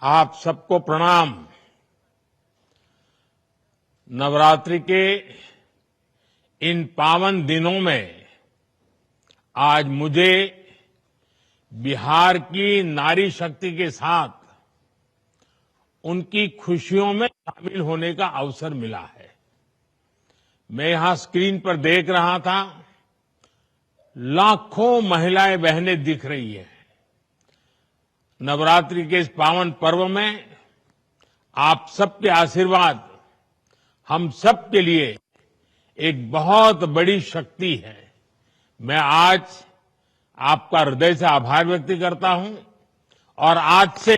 आप सबको प्रणाम। नवरात्रि के इन पावन दिनों में आज मुझे बिहार की नारी शक्ति के साथ उनकी खुशियों में शामिल होने का अवसर मिला है। मैं यहां स्क्रीन पर देख रहा था, लाखों महिलाएं बहनें दिख रही हैं। नवरात्रि के इस पावन पर्व में आप सबके आशीर्वाद हम सब के लिए एक बहुत बड़ी शक्ति है। मैं आज आपका हृदय से आभार व्यक्त करता हूं और आज से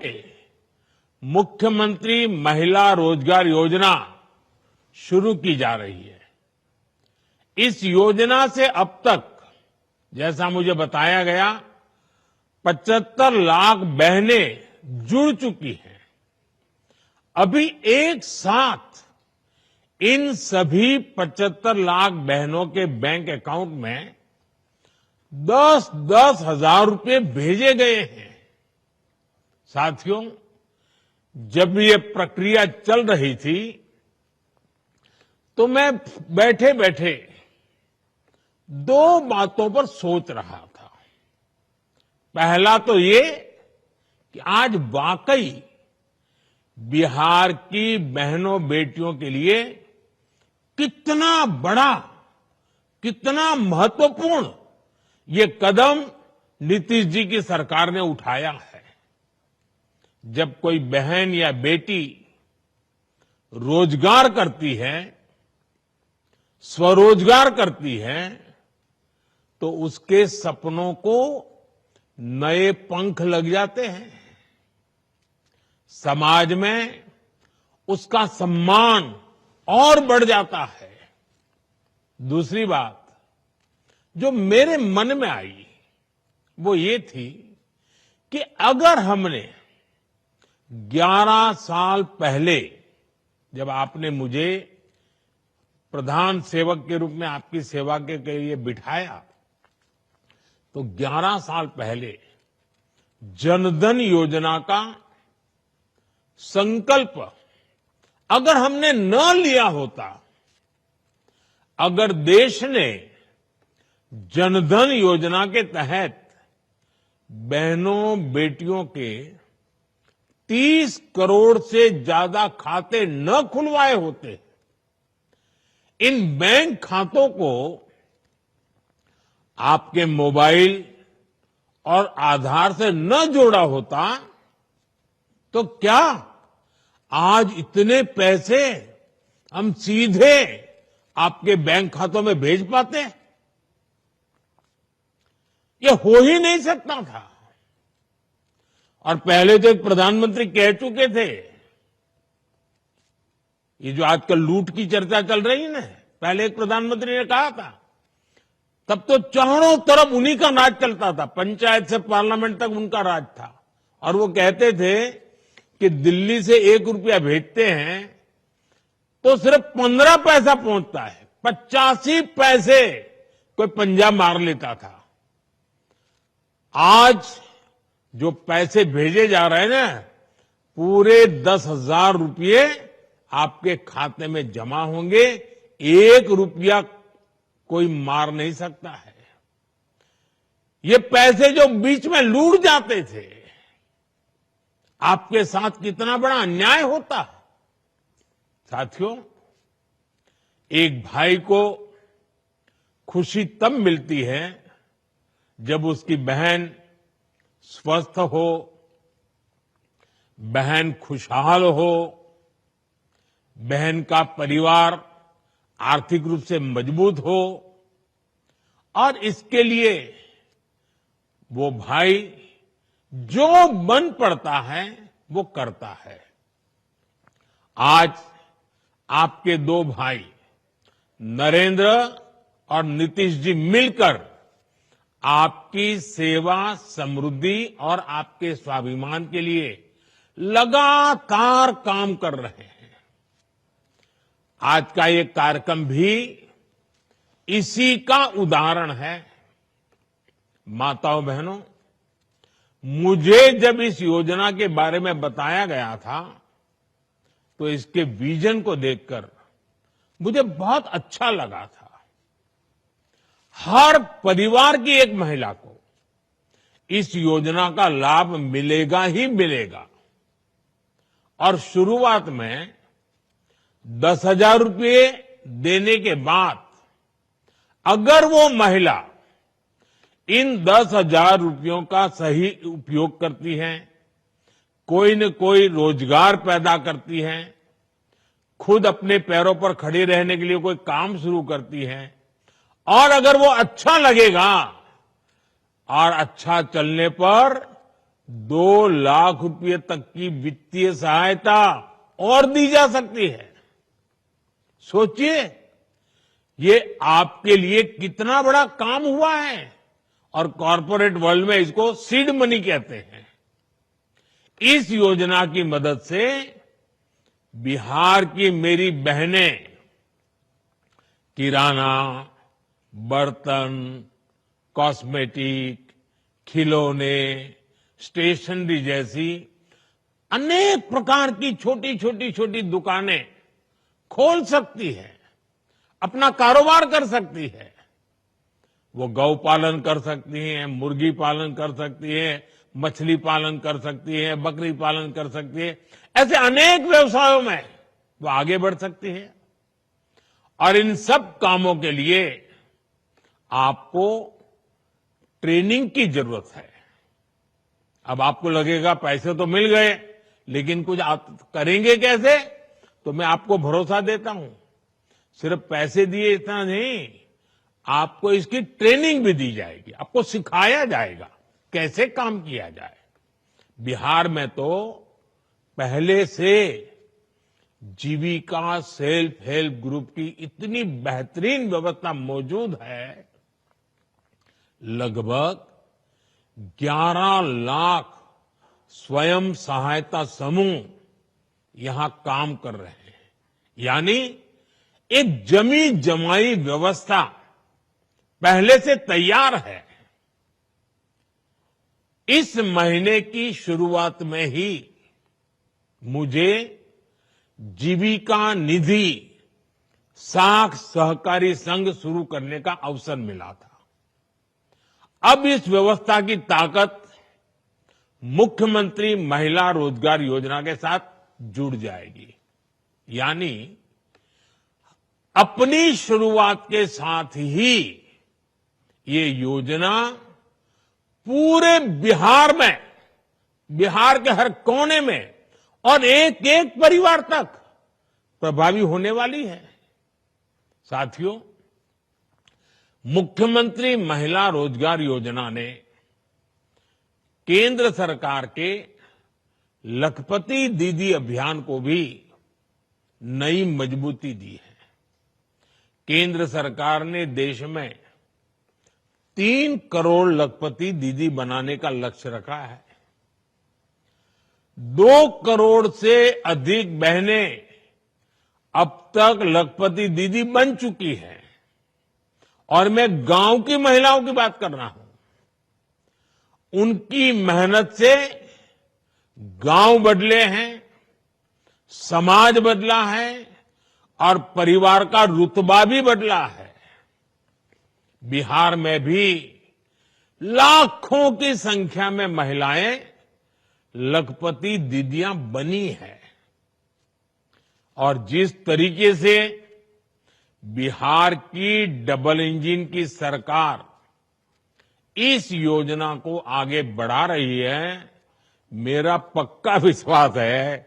मुख्यमंत्री महिला रोजगार योजना शुरू की जा रही है। इस योजना से अब तक, जैसा मुझे बताया गया, 75 लाख बहनें जुड़ चुकी हैं। अभी एक साथ इन सभी 75 लाख बहनों के बैंक अकाउंट में 10-10 हजार रुपए भेजे गए हैं। साथियों, जब ये प्रक्रिया चल रही थी तो मैं बैठे बैठे दो बातों पर सोच रहा था। पहला तो ये कि आज वाकई बिहार की बहनों बेटियों के लिए कितना बड़ा, कितना महत्वपूर्ण ये कदम नीतीश जी की सरकार ने उठाया है। जब कोई बहन या बेटी रोजगार करती है, स्वरोजगार करती है, तो उसके सपनों को नए पंख लग जाते हैं। समाज में उसका सम्मान और बढ़ जाता है। दूसरी बात जो मेरे मन में आई वो ये थी कि अगर हमने 11 साल पहले, जब आपने मुझे प्रधान सेवक के रूप में आपकी सेवा के लिए बिठाया, तो 11 साल पहले जनधन योजना का संकल्प अगर हमने न लिया होता, अगर देश ने जनधन योजना के तहत बहनों बेटियों के 30 करोड़ से ज्यादा खाते न खुलवाए होते, इन बैंक खातों को आपके मोबाइल और आधार से न जोड़ा होता, तो क्या आज इतने पैसे हम सीधे आपके बैंक खातों में भेज पाते? ये हो ही नहीं सकता था। और पहले तो एक प्रधानमंत्री कह चुके थे, ये जो आजकल लूट की चर्चा चल रही है ना, पहले एक प्रधानमंत्री ने कहा था, तब तो चारों तरफ उन्हीं का राज चलता था, पंचायत से पार्लियामेंट तक उनका राज था। और वो कहते थे कि दिल्ली से 1 रुपया भेजते हैं तो सिर्फ 15 पैसा पहुंचता है, 85 पैसे कोई पंजा मार लेता था। आज जो पैसे भेजे जा रहे हैं ना, पूरे 10,000 रुपये आपके खाते में जमा होंगे। 1 रुपया कोई मार नहीं सकता है। ये पैसे जो बीच में लूट जाते थे, आपके साथ कितना बड़ा अन्याय होता। साथियों, एक भाई को खुशी तब मिलती है जब उसकी बहन स्वस्थ हो, बहन खुशहाल हो, बहन का परिवार आर्थिक रूप से मजबूत हो, और इसके लिए वो भाई जो बन पड़ता है वो करता है। आज आपके 2 भाई नरेंद्र और नीतीश जी मिलकर आपकी सेवा, समृद्धि और आपके स्वाभिमान के लिए लगातार काम कर रहे हैं। आज का ये कार्यक्रम भी इसी का उदाहरण है। माताओं बहनों, मुझे जब इस योजना के बारे में बताया गया था तो इसके विजन को देखकर मुझे बहुत अच्छा लगा था। हर परिवार की एक महिला को इस योजना का लाभ मिलेगा ही मिलेगा और शुरुआत में 10,000 रुपये देने के बाद अगर वो महिला इन 10,000 रुपयों का सही उपयोग करती है, कोई न कोई रोजगार पैदा करती है, खुद अपने पैरों पर खड़े रहने के लिए कोई काम शुरू करती है और अगर वो अच्छा लगेगा और अच्छा चलने पर 2 लाख रुपए तक की वित्तीय सहायता और दी जा सकती है। सोचिए, ये आपके लिए कितना बड़ा काम हुआ है और कॉर्पोरेट वर्ल्ड में इसको सीड मनी कहते हैं। इस योजना की मदद से बिहार की मेरी बहनें किराना, बर्तन, कॉस्मेटिक, खिलौने, स्टेशनरी जैसी अनेक प्रकार की छोटी दुकानें खोल सकती है, अपना कारोबार कर सकती है। वो गौ पालन कर सकती हैं, मुर्गी पालन कर सकती है, मछली पालन कर सकती है, बकरी पालन कर सकती है। ऐसे अनेक व्यवसायों में वो आगे बढ़ सकती है और इन सब कामों के लिए आपको ट्रेनिंग की जरूरत है। अब आपको लगेगा पैसे तो मिल गए, लेकिन कुछ आप करेंगे कैसे? तो मैं आपको भरोसा देता हूं, सिर्फ पैसे दिए इतना नहीं, आपको इसकी ट्रेनिंग भी दी जाएगी, आपको सिखाया जाएगा कैसे काम किया जाए। बिहार में तो पहले से जीविका सेल्फ हेल्प ग्रुप की इतनी बेहतरीन व्यवस्था मौजूद है, लगभग 11 लाख स्वयं सहायता समूह यहां काम कर रहे हैं। यानी एक जमी जमाई व्यवस्था पहले से तैयार है। इस महीने की शुरुआत में ही मुझे जीविका निधि साख सहकारी संघ शुरू करने का अवसर मिला था। अब इस व्यवस्था की ताकत मुख्यमंत्री महिला रोजगार योजना के साथ जुड़ जाएगी। यानी अपनी शुरुआत के साथ ही ये योजना पूरे बिहार में, बिहार के हर कोने में और एक एक परिवार तक प्रभावी होने वाली है। साथियों, मुख्यमंत्री महिला रोजगार योजना ने केंद्र सरकार के लखपति दीदी अभियान को भी नई मजबूती दी है। केंद्र सरकार ने देश में 3 करोड़ लखपति दीदी बनाने का लक्ष्य रखा है। 2 करोड़ से अधिक बहनें अब तक लखपति दीदी बन चुकी हैं और मैं गांव की महिलाओं की बात कर रहा हूं। उनकी मेहनत से गांव बदले हैं, समाज बदला है और परिवार का रुतबा भी बदला है। बिहार में भी लाखों की संख्या में महिलाएं लखपति दीदियां बनी हैं और जिस तरीके से बिहार की डबल इंजन की सरकार इस योजना को आगे बढ़ा रही है, मेरा पक्का विश्वास है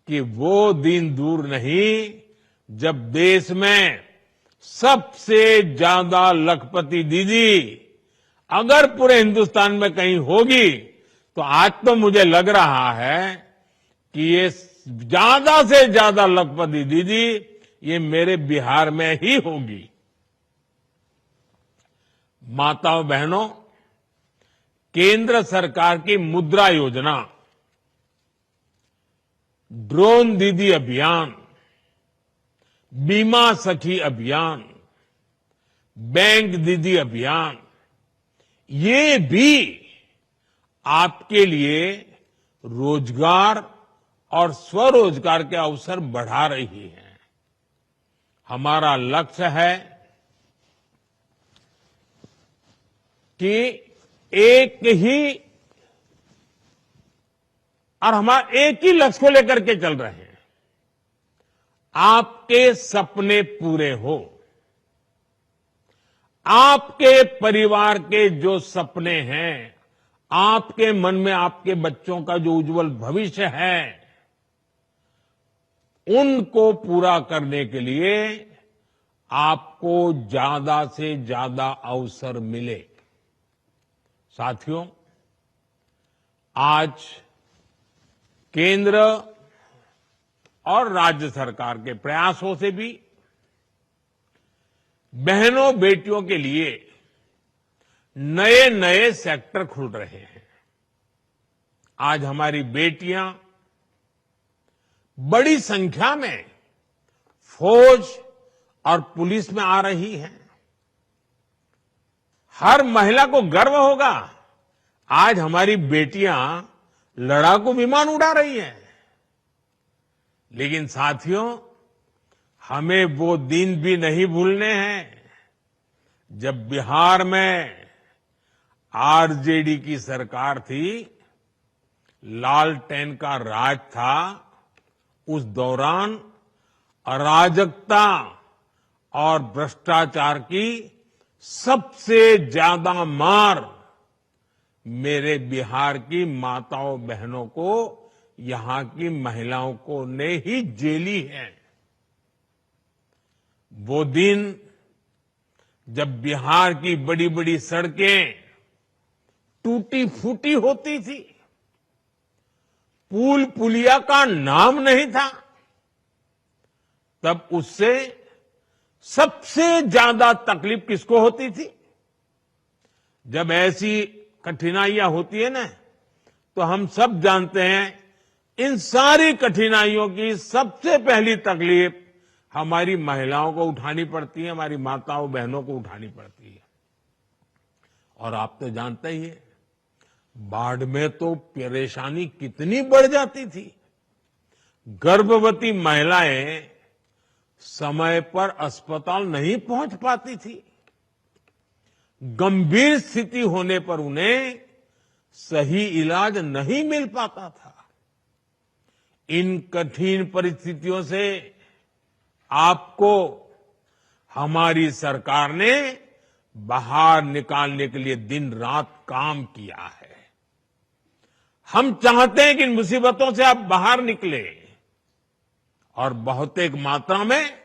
कि वो दिन दूर नहीं जब देश में सबसे ज्यादा लखपति दीदी अगर पूरे हिंदुस्तान में कहीं होगी तो आज तो मुझे लग रहा है कि ये ज्यादा से ज्यादा लखपति दीदी ये मेरे बिहार में ही होगी। माताओं बहनों, केंद्र सरकार की मुद्रा योजना, ड्रोन दीदी अभियान, बीमा सखी अभियान, बैंक दीदी अभियान, ये भी आपके लिए रोजगार और स्वरोजगार के अवसर बढ़ा रही है। हमारा लक्ष्य है कि एक ही और हमारा एक ही लक्ष्य को लेकर के चल रहे हैं, आपके सपने पूरे हो। आपके परिवार के जो सपने हैं, आपके मन में आपके बच्चों का जो उज्जवल भविष्य है, उनको पूरा करने के लिए आपको ज्यादा से ज्यादा अवसर मिले। साथियों, आज केंद्र और राज्य सरकार के प्रयासों से भी बहनों बेटियों के लिए नए नए सेक्टर खुल रहे हैं। आज हमारी बेटियां बड़ी संख्या में फौज और पुलिस में आ रही हैं। हर महिला को गर्व होगा, आज हमारी बेटियां लड़ाकू विमान उड़ा रही हैं। लेकिन साथियों, हमें वो दिन भी नहीं भूलने हैं जब बिहार में आरजेडी की सरकार थी, लालटेन का राज था। उस दौरान अराजकता और भ्रष्टाचार की सबसे ज्यादा मार मेरे बिहार की माताओं बहनों को, यहां की महिलाओं को ने ही झेली है। वो दिन जब बिहार की बड़ी बड़ी सड़कें टूटी फूटी होती थी, पुल पुलिया का नाम नहीं था, तब उससे सबसे ज्यादा तकलीफ किसको होती थी? जब ऐसी कठिनाइयां होती है ना, तो हम सब जानते हैं, इन सारी कठिनाइयों की सबसे पहली तकलीफ हमारी महिलाओं को उठानी पड़ती है, हमारी माताओं बहनों को उठानी पड़ती है। और आप तो जानते ही हैं, बाढ़ में तो परेशानी कितनी बढ़ जाती थी। गर्भवती महिलाएं समय पर अस्पताल नहीं पहुंच पाती थी। गंभीर स्थिति होने पर उन्हें सही इलाज नहीं मिल पाता था। इन कठिन परिस्थितियों से आपको हमारी सरकार ने बाहर निकालने के लिए दिन रात काम किया है। हम चाहते हैं कि इन मुसीबतों से आप बाहर निकले, और बहुत एक मात्रा में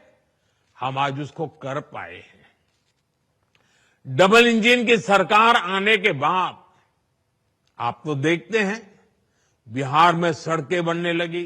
हम आज उसको कर पाए हैं। डबल इंजन की सरकार आने के बाद आप तो देखते हैं, बिहार में सड़कें बनने लगी,